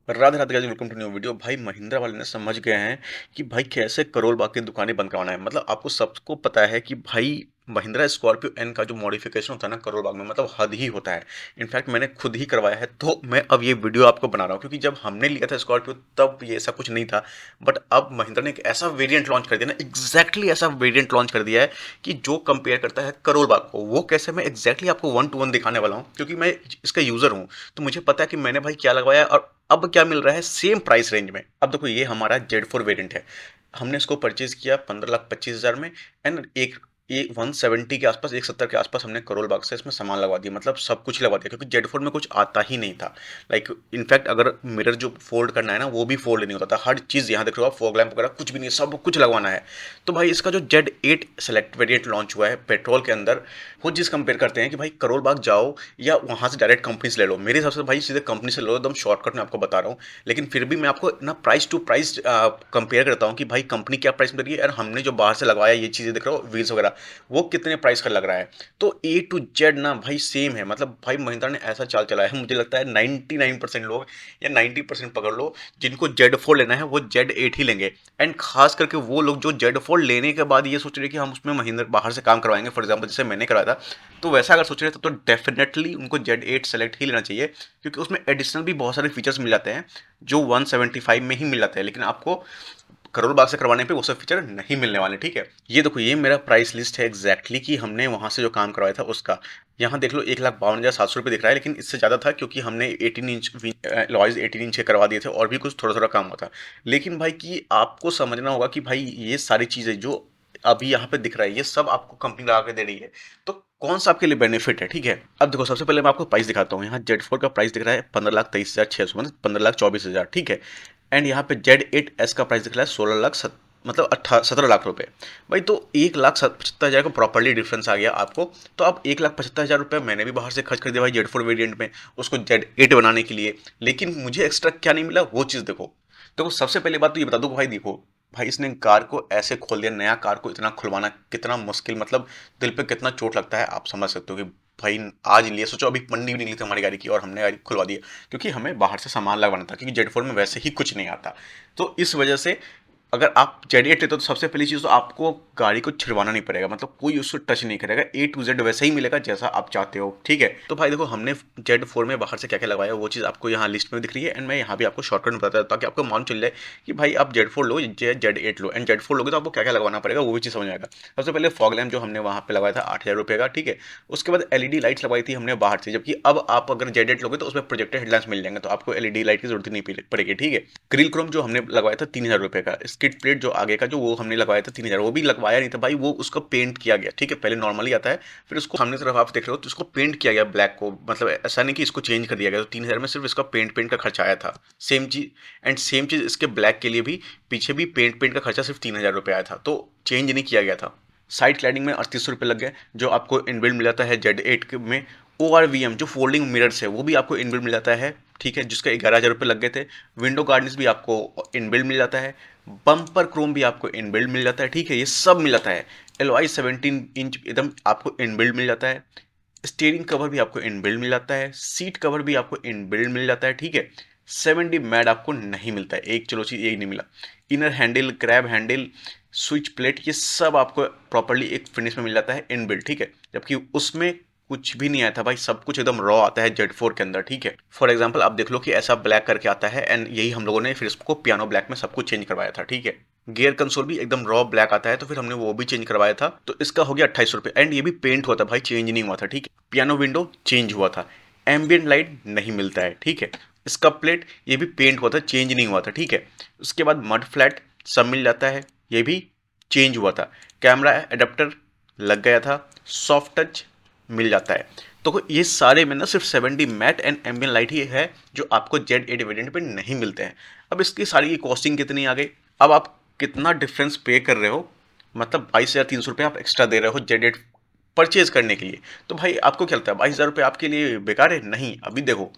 Radhe Radhe guys, welcome to new video. भाई महिंद्रा वाले ने समझ गए हैं कि भाई कैसे करोल बाग की दुकानें बंद करवाना है। मतलब आपको सबको पता है कि भाई महिंद्रा स्कॉर्पियो एन का जो मॉडिफिकेशन होता है ना करोल बाग में, मतलब हद ही होता है। इनफैक्ट मैंने खुद ही करवाया है, तो मैं अब ये वीडियो आपको बना रहा हूँ क्योंकि जब हमने लिया था स्कॉर्पियो तब ये ऐसा कुछ नहीं था। बट अब महिंद्रा ने एक ऐसा वेरिएंट लॉन्च कर दिया ना, एग्जैक्टली ऐसा वेरिएंट लॉन्च कर दिया है कि जो कंपेयर करता है करोल बाग को। वो कैसे, मैं एग्जैक्टली आपको वन टू वन दिखाने वाला हूँ क्योंकि मैं इसका यूजर हूँ। तो मुझे पता है कि मैंने भाई क्या लगवाया है और अब क्या मिल रहा है सेम प्राइस रेंज में। अब देखो ये हमारा Z4 वेरिएंट है। हमने इसको परचेज किया 15,25,000 में। एंड एक ये 170 के आसपास, 170 के आसपास हमने करोल बाग से इसमें सामान लगवा दिया, मतलब सब कुछ लगवा दिया क्योंकि Z4 में कुछ आता ही नहीं था। लाइक इनफैक्ट अगर मिरर जो फोल्ड करना है ना वो भी फोल्ड नहीं होता था। हर चीज़ यहाँ देख रहे हो आप, फॉग लैंप वगैरह कुछ भी नहीं है, सब कुछ लगवाना है। तो भाई इसका जो Z8 सेलेक्ट वेरिएंट लॉन्च हुआ है पेट्रोल के अंदर, वो चीज़ कंपेयर करते हैं कि भाई करोल बाग जाओ या वहाँ से डायरेक्ट कंपनी से ले लो। मेरे हिसाब से भाई सीधे कंपनी से ले लो, एकदम शॉर्टकट में आपको बता रहा हूँ। लेकिन फिर भी मैं आपको ना प्राइस टू प्राइस कंपेयर करता हूँ कि भाई कंपनी क्या प्राइस में दे रही है और हमने जो बाहर से लगवाया ये चीज़ें देख रहे हो व्हील्स वगैरह, वो कितने प्राइस का लग रहा है। तो A to Z ना भाई सेम है। मतलब भाई महिंद्रा ने ऐसा चाल चलाया है, मुझे लगता है 99% लोग या 90% पकड़ लो, जिनको Z4 लेना है वो Z8 ही लेंगे। एंड खास करके वो लोग जो Z4 लेने के बाद ये सोच रहे हैं कि हम उसमें महिंद्रा बाहर से काम करवाएंगे, फॉर एग्जाम्पल जैसे मैंने कराया था, तो वैसा अगर सोच रहे थे तो डेफिनेटली उनको Z8 सेलेक्ट ही लेना चाहिए क्योंकि उसमें एडिशनल भी बहुत सारे फीचर्स मिल जाते हैं जो 175 में ही मिल जाते हैं, लेकिन आपको करोल बाग से करवाने पे वो सब फीचर नहीं मिलने वाले। ठीक है, ये देखो ये मेरा प्राइस लिस्ट है एग्जैक्टली कि हमने वहां से जो काम करवाया था उसका। यहाँ देख लो 1,52,700 रुपये दिख रहा है, लेकिन इससे ज़्यादा था क्योंकि हमने 18 इंच लॉइज 18 इंच के करवा दिए थे और भी कुछ थोड़ा थोड़ा काम हुआ था। लेकिन भाई कि आपको समझना होगा कि भाई ये सारी चीज़ें जो अभी यहाँ पे दिख रहा है ये सब आपको कंपनी लगा के दे रही है, तो कौन सा आपके लिए बेनिफिट है। ठीक है, अब देखो सबसे पहले मैं आपको प्राइस दिखाता हूँ। यहाँ Z4 का प्राइस दिख रहा है 15,23,600, मतलब 15,24,000। ठीक है, एंड यहाँ पे Z8S का प्राइस दिख रहा है 16 लाख मतलब 17 लाख रुपए। भाई तो 1,75,000 का प्रॉपरली डिफरेंस आ गया आपको। तो अब 1,75,000 रुपये मैंने भी बाहर से खर्च कर दिया भाई Z4 वेरिएंट में, उसको Z8 बनाने के लिए। लेकिन मुझे एक्स्ट्रा क्या नहीं मिला वो चीज़ देखो। देखो सबसे पहले बात तो ये बता दूँ भाई, देखो भाई इसने कार को ऐसे खोल दिया, नया कार को इतना खुलवाना कितना मुश्किल, मतलब दिल पे कितना चोट लगता है आप समझ सकते हो कि भाई आज लिए सोचो अभी मंडी भी निकली थी हमारी गाड़ी की और हमने गाड़ी खुलवा दी क्योंकि हमें बाहर से सामान लगवाना था क्योंकि Z4 में वैसे ही कुछ नहीं आता। तो इस वजह से अगर आप Z8 लेते हो तो सबसे पहली चीज़ तो आपको गाड़ी को छिड़वाना नहीं पड़ेगा, मतलब कोई उसको टच नहीं करेगा, A to Z वैसे ही मिलेगा जैसा आप चाहते हो। ठीक है, तो भाई देखो हमने Z4 में बाहर से क्या क्या लगवाया वो चीज़ आपको यहाँ लिस्ट में दिख रही है। एंड मैं यहाँ भी आपको शॉर्टकट में बताता हूँ ताकि आपको मालूम चल जाए कि भाई आप Z4 लो या Z8 लो। एंड Z4 लोगे तो आपको क्या क्या लगवाना पड़ेगा वो भी चीज़ समझ में आएगा। सबसे पहले फॉग लैम्प जो हमने वहाँ पे लगाया था 8,000 रुपये का। ठीक है, उसके बाद LED लाइट्स लगवाई थी हमने बाहर से, जबकि अब आप अगर Z8 लोगे तो उसमें प्रोजेक्टर हेडलाइट्स मिल जाएंगे, तो आपको LED लाइट की जरूरत ही नहीं पड़ेगी। ठीक है, ग्रिल क्रोम जो हमने लगवाया था 3,000 रुपये का। स्किड प्लेट जो आगे का जो वो हमने लगवाया था 3,000, वो भी लगवाया नहीं था भाई, वो उसका पेंट किया गया। ठीक है, पहले नॉर्मली आता है फिर उसको सामने तरफ आप देख रहे हो तो उसको पेंट किया गया ब्लैक को, मतलब ऐसा नहीं कि इसको चेंज कर दिया गया। तो 3,000 में सिर्फ इसका पेंट का खर्चा आया था। सेम चीज, एंड सेम चीज इसके ब्लैक के लिए भी पीछे भी पेंट का खर्चा सिर्फ 3,000 रुपये आया था, तो चेंज नहीं किया गया था। साइड क्लैडिंग में 3800 रुपये लग गए जो आपको इनबिल्ट मिल जाता है Z8 में। ORVM जो फोल्डिंग मिरर्स है वो भी आपको इनबिल्ट मिल जाता है। ठीक है, जिसका 11,000 रुपये लग गए थे। विंडो गार्डन्स भी आपको इनबिल्ट मिल जाता है। बम्पर क्रोम भी आपको इनबिल्ट मिल जाता है। ठीक है, ये सब मिल जाता है। एलॉय 17 इंच एकदम आपको इनबिल्ट मिल जाता है। स्टीयरिंग कवर भी आपको इनबिल्ट मिल जाता है। सीट कवर भी आपको इनबिल्ट मिल जाता है। ठीक है, 7D मैट आपको नहीं मिलता है, एक चलो चीज एक नहीं मिला। Inner handle, crab handle, switch plate, ये सब आपको प्रॉपरली एक फिनिश में मिल जाता है इनबिल्ट। ठीक है, जबकि उसमें कुछ भी नहीं आया था भाई, सब कुछ एकदम रॉ आता है Z4 के अंदर। ठीक है, फॉर एग्जांपल आप देख लो कि ऐसा ब्लैक करके आता है एंड यही हम लोगों ने फिर इसको पियानो ब्लैक में सब कुछ चेंज करवाया था। ठीक है, गियर कंसोल भी एकदम रॉ ब्लैक आता है तो फिर हमने वो भी चेंज करवाया था, तो इसका हो गया 2800 रुपये। एंड ये भी पेंट हुआ था भाई, चेंज नहीं हुआ था। ठीक है, पियानो विंडो चेंज हुआ था। एम्बियंट लाइट नहीं मिलता है। ठीक है, इसका प्लेट ये भी पेंट हुआ था, चेंज नहीं हुआ था। ठीक है, उसके बाद मड फ्लैट सब मिल जाता है, ये भी चेंज हुआ था। कैमरा एडाप्टर लग गया था। सॉफ्ट टच मिल जाता है। तो ये सारे में ना सिर्फ 7D matte and ambient light ही है जो आपको Z8 वेरिएंट पे नहीं मिलते हैं। अब इसकी सारी की कॉस्टिंग कितनी आ गई, अब आप कितना डिफरेंस पे कर रहे हो, मतलब 22,300 रुपये आप एक्स्ट्रा दे रहे हो Z8 परचेज करने के लिए। तो भाई आपको क्या लगता है 22,000 रुपये आपके लिए बेकार है? नहीं, अभी देखो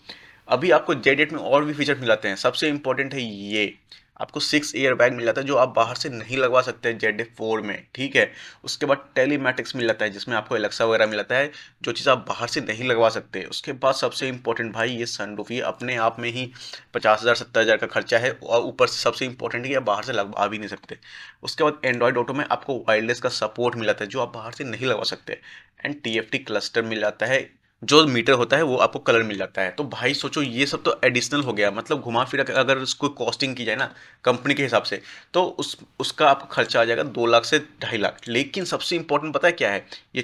अभी आपको Z8 में और भी फीचर मिल जाते हैं। सबसे इंपॉर्टेंट है ये, आपको 6 एयर बैग मिल जाता है जो आप बाहर से नहीं लगवा सकते ZF4 में, ठीक है। उसके बाद टेलीमैटिक्स मिल जाता है जिसमें आपको एलेक्सा वगैरह मिल जाता है, जो चीज़ आप बाहर से नहीं लगवा सकते। उसके बाद सबसे इंपॉर्टेंट भाई ये सनरूफ, ये अपने आप में ही 50,000 70,000 का खर्चा है, और ऊपर से सबसे इंपॉर्टेंट है कि आप बाहर से लगवा भी नहीं सकते। उसके बाद एंड्रॉयड ऑटो में आपको वायरलेस का सपोर्ट मिल जाता है जो आप बाहर से नहीं लगवा सकते। एंड TFT क्लस्टर मिल जाता है, जो मीटर होता है वो आपको कलर मिल जाता है। तो भाई सोचो ये सब तो एडिशनल हो गया, मतलब घुमा फिरा के अगर उसको कॉस्टिंग की जाए ना कंपनी के हिसाब से, तो उसका आपका खर्चा आ जाएगा 2 लाख से 2.5 लाख। लेकिन सबसे इंपॉर्टेंट पता है क्या है, ये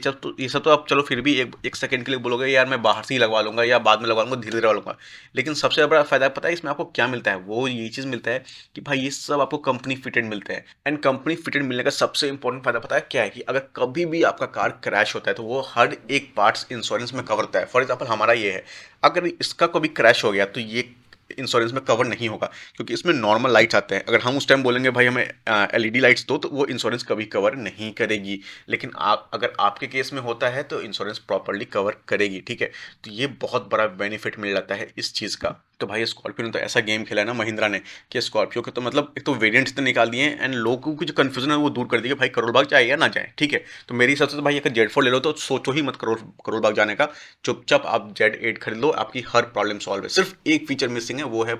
सब तो आप चलो फिर भी एक सेकंड के लिए बोलोगे यार मैं बाहर से ही लगवा लूंगा या बाद में लगवा लूंगा, धीरे धीरे लगवा लूंगा। लेकिन सबसे बड़ा फायदा पता है इसमें आपको क्या मिलता है, वो ये चीज़ मिलता है कि भाई ये सब आपको कंपनी फिटेड मिलते हैं। एंड कंपनी फिटेड मिलने का सबसे इंपॉर्टेंट फायदा पता है क्या है, कि अगर कभी भी आपका कार क्रैश होता है तो वो हर एक पार्ट्स इंश्योरेंस में कवर होता है। फॉर एग्जांपल हमारा ये है, अगर इसका कभी क्रैश हो गया तो ये इंश्योरेंस में कवर नहीं होगा, क्योंकि इसमें नॉर्मल लाइट्स आते हैं। अगर हम उस टाइम बोलेंगे भाई हमें LED लाइट्स दो, तो वो इंश्योरेंस कभी कवर नहीं करेगी। लेकिन आप अगर आपके केस में होता है तो इंश्योरेंस प्रॉपर्ली कवर करेगी, ठीक है। तो ये बहुत बड़ा बेनिफिट मिल जाता है इस चीज़ का। तो भाई स्कॉर्पियो ने तो ऐसा गेम खेला है ना महिंद्रा ने, कि स्कॉर्पियो के तो मतलब एक तो वेरिएंट्स तो निकाल दिए हैं, एंड लोगों की जो कन्फ्यूजन है वो दूर कर दी है भाई करोल बाग जाए या ना जाए, ठीक है। तो मेरी हिसाब से तो भाई अगर Z4 ले लो तो सोचो ही मत करोल करोल बाग जाने का। चुपचाप आप Z8 खरीद लो, आपकी हर प्रॉब्लम सॉल्व है। सिर्फ एक फीचर मिसिंग है, वो है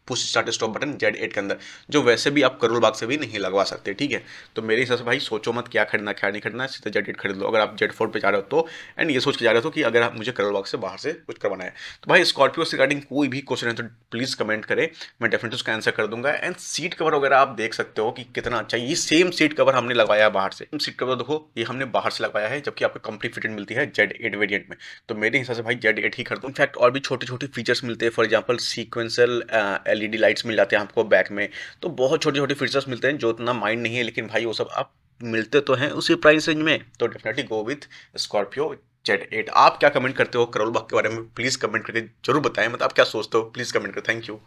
push start stop button Z8 के अंदर, जो वैसे भी आप करोल बाग से भी नहीं लगवा सकते, ठीक है। तो मेरे हिसाब से भाई सोचो मत क्या खरीदना क्या नहीं खरीदना, सीधे Z8 खरीद लो अगर आप Z4 पे जा रहे हो तो। एंड ये सोच के जा रहे हो कि अगर आप मुझे करोल बाग से बाहर से कुछ करवाना है। तो भाई स्कॉर्पियो से रिगार्डिंग कोई भी क्वेश्चन है तो प्लीज़ कमेंट करें, मैं डेफिनेटली उसका आंसर कर दूंगा। एंड सीट कवर वगैरह आप देख सकते हो कि कितना अच्छा है। ये सेम सीट कवर हमने लगवाया है बाहर से, सीट कवर देखो ये हमने बाहर से लगवाया है, जबकि आपको कंप्लीट फिटेड मिलती है Z8 वेरिएंट में। तो मेरे हिसाब से भाई Z8 ही कर दो। इनफैक्ट और भी छोटे छोटे फीचर्स मिलते हैं, for example sequential LED lights मिल जाते हैं आपको बैक में। तो बहुत छोटे छोटे फीचर्स मिलते हैं जो उतना माइंड नहीं है, लेकिन भाई वो सब आप मिलते तो हैं उसी प्राइस रेंज में। तो definitely go with Scorpio Z8। आप क्या कमेंट करते हो करोल बाग के बारे में, प्लीज़ कमेंट करके जरूर बताएं, मतलब आप क्या सोचते हो, प्लीज़ कमेंट करें। Thank you.